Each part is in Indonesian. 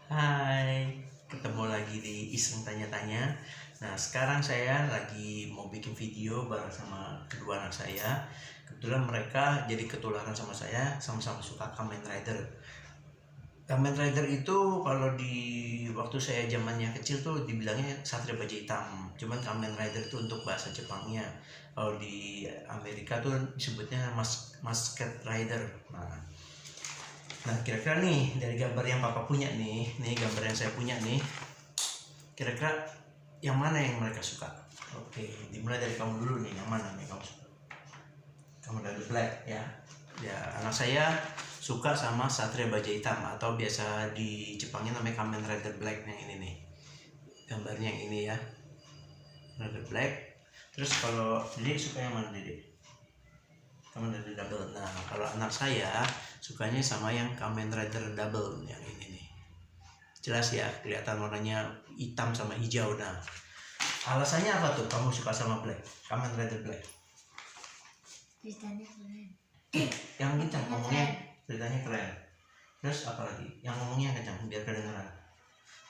Hai, ketemu lagi di Iseng Tanya-Tanya. Nah, sekarang saya lagi mau bikin video bareng sama kedua anak saya. Kebetulan mereka jadi ketularan sama saya, sama-sama suka Kamen Rider. Kamen Rider itu kalau di waktu saya zamannya kecil tuh dibilangnya Satria Baja Hitam. Cuman Kamen Rider itu untuk bahasa Jepangnya. Kalau di Amerika tuh disebutnya Masked Rider. Nah, kira-kira nih dari gambar yang papa punya nih gambar yang saya punya nih, kira-kira yang mana yang mereka suka? Oke, dimulai dari kamu dulu nih, yang mana nih kamu suka? Kamu dari Black ya. Ya, anak saya suka sama Satria Baja Hitam atau biasa di Jepangnya namanya Kamen Rider Black. Yang ini nih, gambarnya yang ini ya, Rider Black. Terus kalau Dede suka yang mana Dede? Kamen Rider Double. Nah, kalau anak saya sukanya sama yang Kamen Rider Double yang ini nih. Jelas ya, kelihatan warnanya hitam sama hijau. Nah, alasannya apa tuh kamu suka sama Black? Kamen Rider Black? Ceritanya keren. Yang kencang ngomongnya, ceritanya keren. Terus apa lagi? Yang ngomongnya kencang biar kedengeran.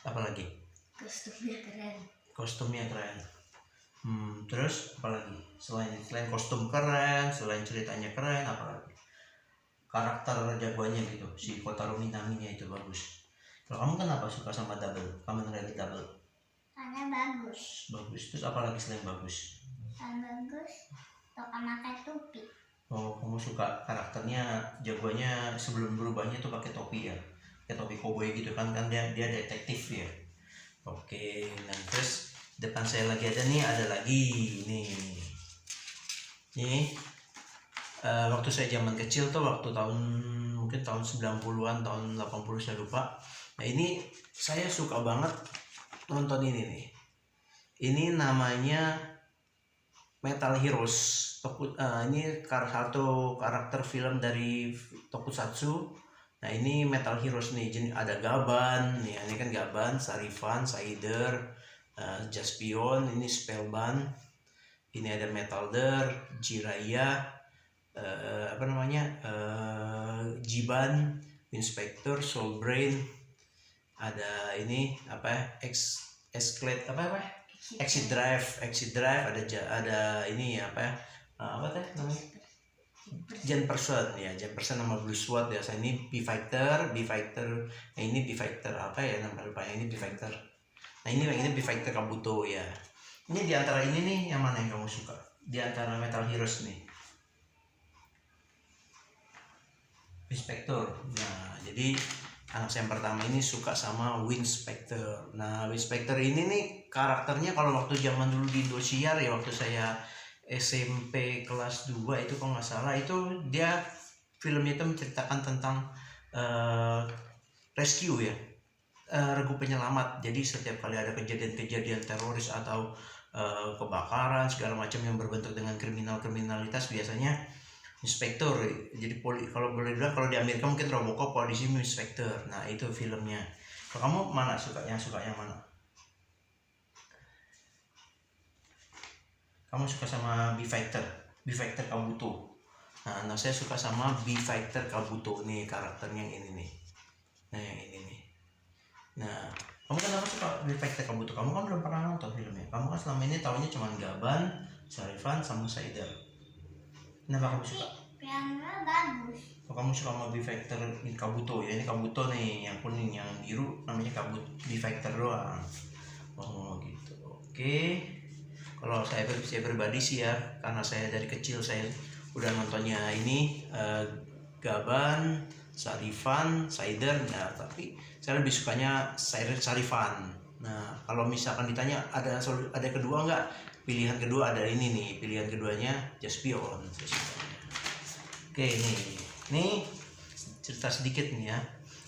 Apa lagi? Kostumnya keren. Kostumnya keren. Terus apa lagi? Selain kostum keren, selain ceritanya keren, apa lagi? Karakter jagoannya gitu, si Kotaro Minaminya itu bagus. Kalau kamu kenapa suka sama Double? Kamen Rider Double? Karena bagus. Bagus. Terus apa lagi selain bagus? Bagus. Suka pakai topi. Oh, kamu suka karakternya, jagoannya sebelum berubahnya tuh pakai topi ya, kayak topi koboi gitu kan dia detektif ya. Oke, nah terus depan saya lagi ada lagi nih. Waktu saya zaman kecil tuh mungkin tahun 90-an, tahun 80 saya lupa. Nah, ini saya suka banget nonton ini nih. Ini namanya Metal Heroes. Ini satu karakter film dari Tokusatsu. Nah, ini Metal Heroes nih. Jadi ada Gaban, nih ini kan Gaban, Sarifan, Saider, Jaspion, ini Spellbound. Ini ada Metalder, Jiraiya, Jiban, Inspector, Soulbrain. Ada ini Exit Drive, ada ini apa teh namanya? Jen Person nama Blue Sword ya. Saya ini B-Fighter. Nah, ini B-Fighter apa ya namanya lupa. Ini B-Fighter. Nah, ini yang ini B-Fighter Kabuto ya. Ini diantara ini nih yang mana yang kamu suka? Diantara Metal Heroes nih. Inspector. Nah, jadi anak saya yang pertama ini suka sama Winspector. Nah, Winspector ini nih karakternya kalau waktu zaman dulu di Indosiar ya, waktu saya SMP kelas 2 itu kalau nggak salah, itu dia filmnya itu menceritakan tentang rescue ya, regu penyelamat. Jadi setiap kali ada kejadian-kejadian teroris atau kebakaran segala macam yang berbentuk dengan kriminalitas, biasanya Inspektur. Jadi kalau boleh bilang kalau di Amerika mungkin Robocop, kalau di sini Inspektur. Nah, itu filmnya. Kalau kamu mana suka yang mana? Kamu suka sama B-Fighter Kabuto. Nah, saya suka sama B-Fighter Kabuto nih, karakternya yang ini nih. Nah, yang ini nih. Nah, kamu kenapa suka B-Fighter Kabuto? Kamu kan belum pernah nonton filmnya. Kamu kan selama ini tahunya cuma Gaban, Sarifan, sama Saider. Kenapa kamu suka? Piano bagus. Kalau kamu suka sama B-Fighter Kabuto ya, ini Kabuto nih, yang kuning, yang biru namanya B-Fighter doang. Oh gitu. Oke. Kalau saya pribadi sih ya, karena saya dari kecil saya udah nontonnya ini Gaban, Sarifan, Saider. Nah, tapi saya lebih sukanya Sarifan. Nah, kalau misalkan ditanya ada kedua nggak? Pilihan kedua ada ini nih, pilihan keduanya Jaspion. Oke, nih cerita sedikit nih ya.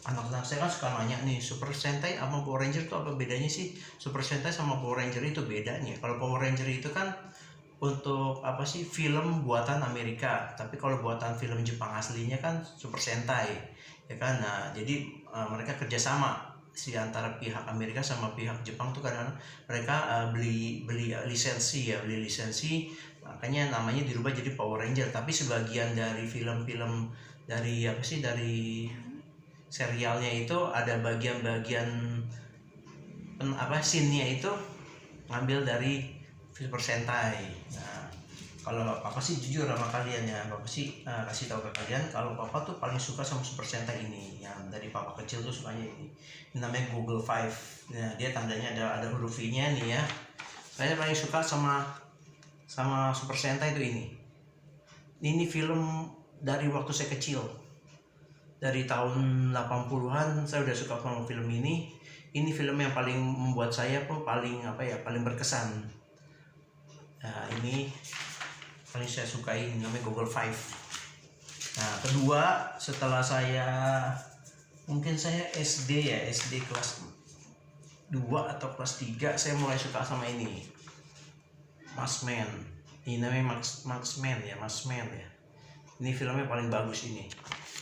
Anak-anak saya kan suka nanya nih, Super Sentai sama Power Ranger itu apa bedanya sih? Super Sentai sama Power Ranger itu bedanya. Kalau Power Ranger itu kan untuk apa sih, film buatan Amerika, tapi kalau buatan film Jepang aslinya kan Super Sentai ya kan. Nah, jadi mereka kerjasama si antara pihak Amerika sama pihak Jepang tuh, kadang mereka beli lisensi, makanya namanya dirubah jadi Power Ranger. Tapi sebagian dari film-film dari serialnya itu ada bagian-bagian scene-nya itu ngambil dari Super Sentai. Nah, kalau papa sih jujur sama kalian ya, papa sih kasih tahu ke kalian kalau papa tuh paling suka sama Super Sentai ini. Yang dari papa kecil tuh sukanya ini. Ini namanya Google Five. Nah, dia tandanya ada huruf V-nya nih ya. Saya paling suka sama Super Sentai itu ini. Ini film dari waktu saya kecil. Dari tahun 80-an saya udah suka sama film ini. Ini film yang paling membuat saya paling berkesan. Nah, ini paling saya sukai, namanya Google Five. Nah, kedua setelah mungkin saya SD kelas 2 atau kelas 3 saya mulai suka sama ini. Maskman. Ini namanya Maskman ya. Ini filmnya paling bagus ini.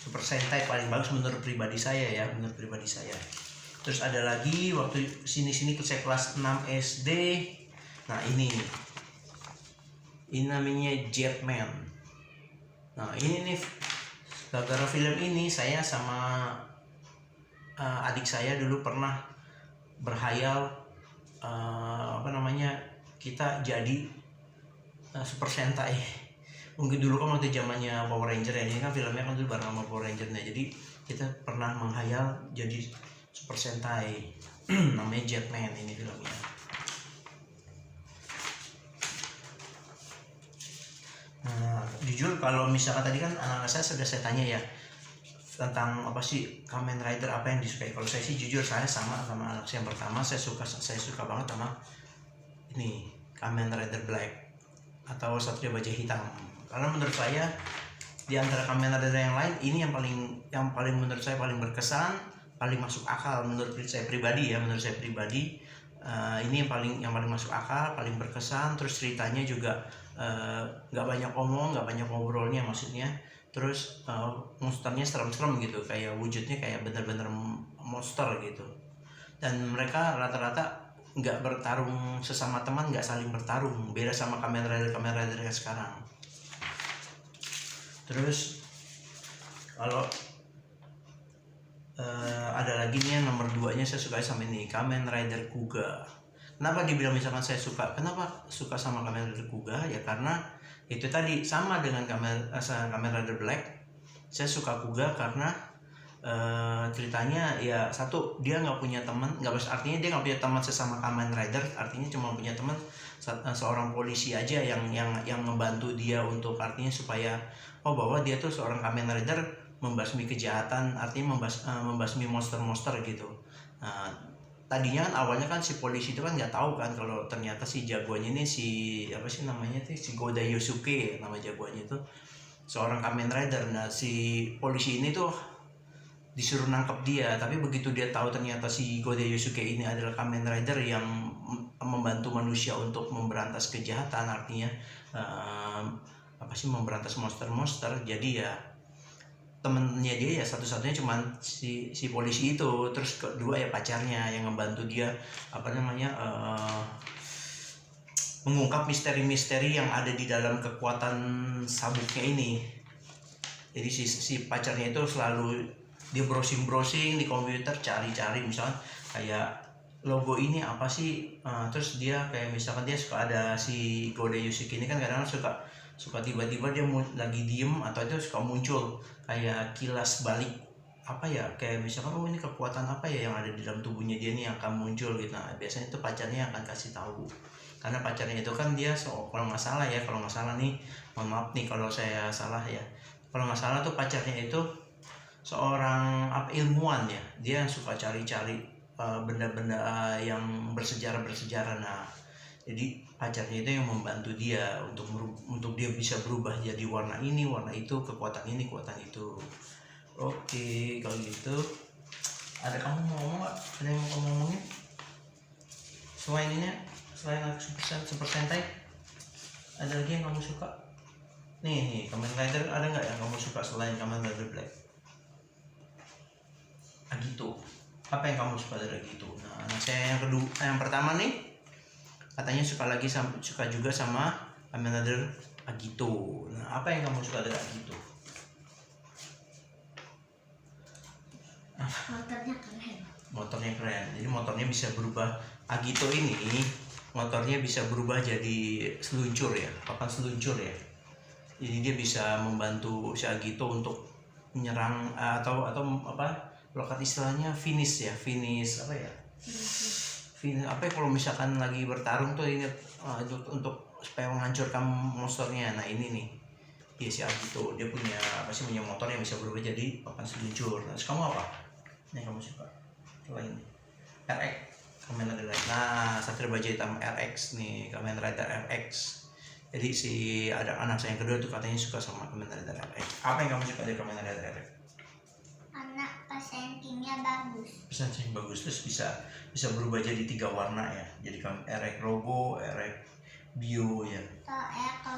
Super Sentai paling bagus menurut pribadi saya ya, Terus ada lagi waktu sini saya kelas 6 SD. Nah, ini namanya Jetman. Nah, ini nih gara-gara film ini saya sama adik saya dulu pernah berhayal kita jadi Super Sentai. Mungkin dulu kan waktu zamannya Power Ranger ya, ini kan filmnya kan dulu bareng sama Power Ranger-nya. Jadi kita pernah menghayal jadi Super Sentai. Namanya Jetman ini filmnya. Nah, jujur kalau misalkan tadi kan anak saya sudah saya tanya ya tentang apa sih Kamen Rider apa yang disukai. Kalau saya sih jujur saya sama anak saya yang pertama, saya suka banget sama ini Kamen Rider Black atau Satria Baja Hitam. Karena menurut saya di antara Kamen Rider yang lain ini yang paling menurut saya paling berkesan, paling masuk akal menurut saya pribadi ya. Ini yang paling masuk akal, paling berkesan. Terus ceritanya juga nggak banyak omong, nggak banyak ngobrolnya maksudnya. Terus monsternya serem-serem gitu, kayak wujudnya kayak bener-bener monster gitu. Dan mereka rata-rata nggak bertarung sesama teman, nggak saling bertarung, beda sama Kamen Rider yang sekarang. Terus kalau ada lagi nih yang nomor 2 nya saya suka sama ini Kamen Rider Kuga. Kenapa dibilang misalkan kenapa suka sama Kamen Rider Kuga ya, karena itu tadi sama dengan Kamen Rider Black. Saya suka Kuga karena ceritanya ya, satu dia nggak punya teman, artinya dia nggak punya teman sesama Kamen Rider, artinya cuma punya teman seorang polisi aja yang membantu dia untuk artinya supaya bahwa dia tuh seorang Kamen Rider membasmi kejahatan, artinya membasmi monster-monster gitu. Nah, tadinya kan awalnya kan si polisi itu kan nggak tahu kan kalau ternyata si jagoannya ini si Goda Yosuke, nama jagoannya itu seorang Kamen Rider. Nah, si polisi ini tuh disuruh nangkep dia, tapi begitu dia tahu ternyata si Goda Yosuke ini adalah Kamen Rider yang membantu manusia untuk memberantas kejahatan, artinya memberantas monster-monster. Jadi ya temennya dia ya satu-satunya cuman si polisi itu. Terus kedua ya pacarnya yang membantu dia mengungkap misteri-misteri yang ada di dalam kekuatan sabuknya ini. Jadi si pacarnya itu selalu dia browsing di komputer, cari-cari misalnya kayak logo ini apa sih, terus dia kayak misalkan dia suka ada si Goda Yosuke ini kan kadang-kadang suka tiba-tiba dia lagi diem atau itu suka muncul kayak kilas balik kayak misalkan ini kekuatan apa ya yang ada di dalam tubuhnya dia nih yang akan muncul gitu. Nah, biasanya itu pacarnya yang akan kasih tahu, karena pacarnya itu kan dia kalau nggak salah nih, mohon maaf nih kalau saya salah ya, kalau nggak salah tuh pacarnya itu seorang ilmuwan ya, dia yang suka cari-cari benda-benda yang bersejarah. Nah, jadi pacarnya itu yang membantu dia untuk dia bisa berubah jadi warna ini, warna itu, kekuatan ini, kekuatan itu. Oke, kalau gitu ada kamu mau ngomong nggak? Ada yang mau kamu ngomongin selain Super Sentai? Ada lagi yang kamu suka? Nih Kamen Rider ada nggak yang kamu suka selain Kamen Rider Black? Agito, apa yang kamu suka dari Agito? Nah, saya yang pertama nih katanya suka juga sama Kamen Rider Agito. Nah, apa yang kamu suka dari Agito? Motornya keren. Motornya keren. Jadi motornya bisa berubah. Agito ini motornya bisa berubah jadi seluncur ya, papan seluncur ya. Jadi dia bisa membantu si Agito untuk menyerang atau apa? Lokat istilahnya finish ya, finish apa ya? Finish apa ya, kalau misalkan lagi bertarung tuh ini untuk supaya menghancurkan monsternya. Nah ini nih. Iya si Agito dia punya apa sih, punya motor yang bisa berubah jadi papan seluncur. Nah, terus kamu apa? Yang kamu suka? Selain RX, Kamen Rider. Nah, Satria Baja Hitam RX nih, Kamen Rider RX. Jadi si ada anak saya yang kedua tuh katanya suka sama Kamen Rider RX. Apa yang kamu suka dari Kamen Rider RX? Anak presentinya bagus. Pesan yang bagus, terus bisa berubah jadi 3 warna ya. Jadi RX Robo, RX Bio ya. Kalau aku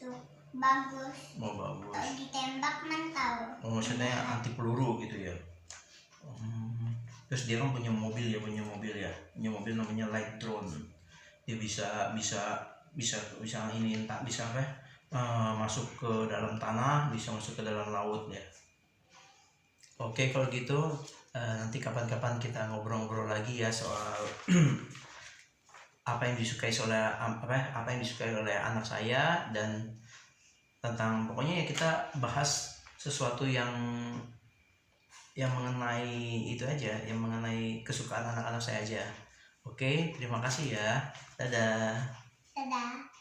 tuh bagus. Mau bagus. Kalau ditembak mantau. Oh, maksudnya anti peluru gitu ya. Terus dia kan punya mobil punya mobil namanya Light Drone. Dia bisa ini tak bisa apa ya, masuk ke dalam tanah, bisa masuk ke dalam laut ya. Oke kalau gitu nanti kapan-kapan kita ngobrol-ngobrol lagi ya soal apa yang disukai oleh anak saya, dan tentang pokoknya ya kita bahas sesuatu yang mengenai itu aja, yang mengenai kesukaan anak-anak saya aja. Oke, terima kasih ya. Dadah. Dadah.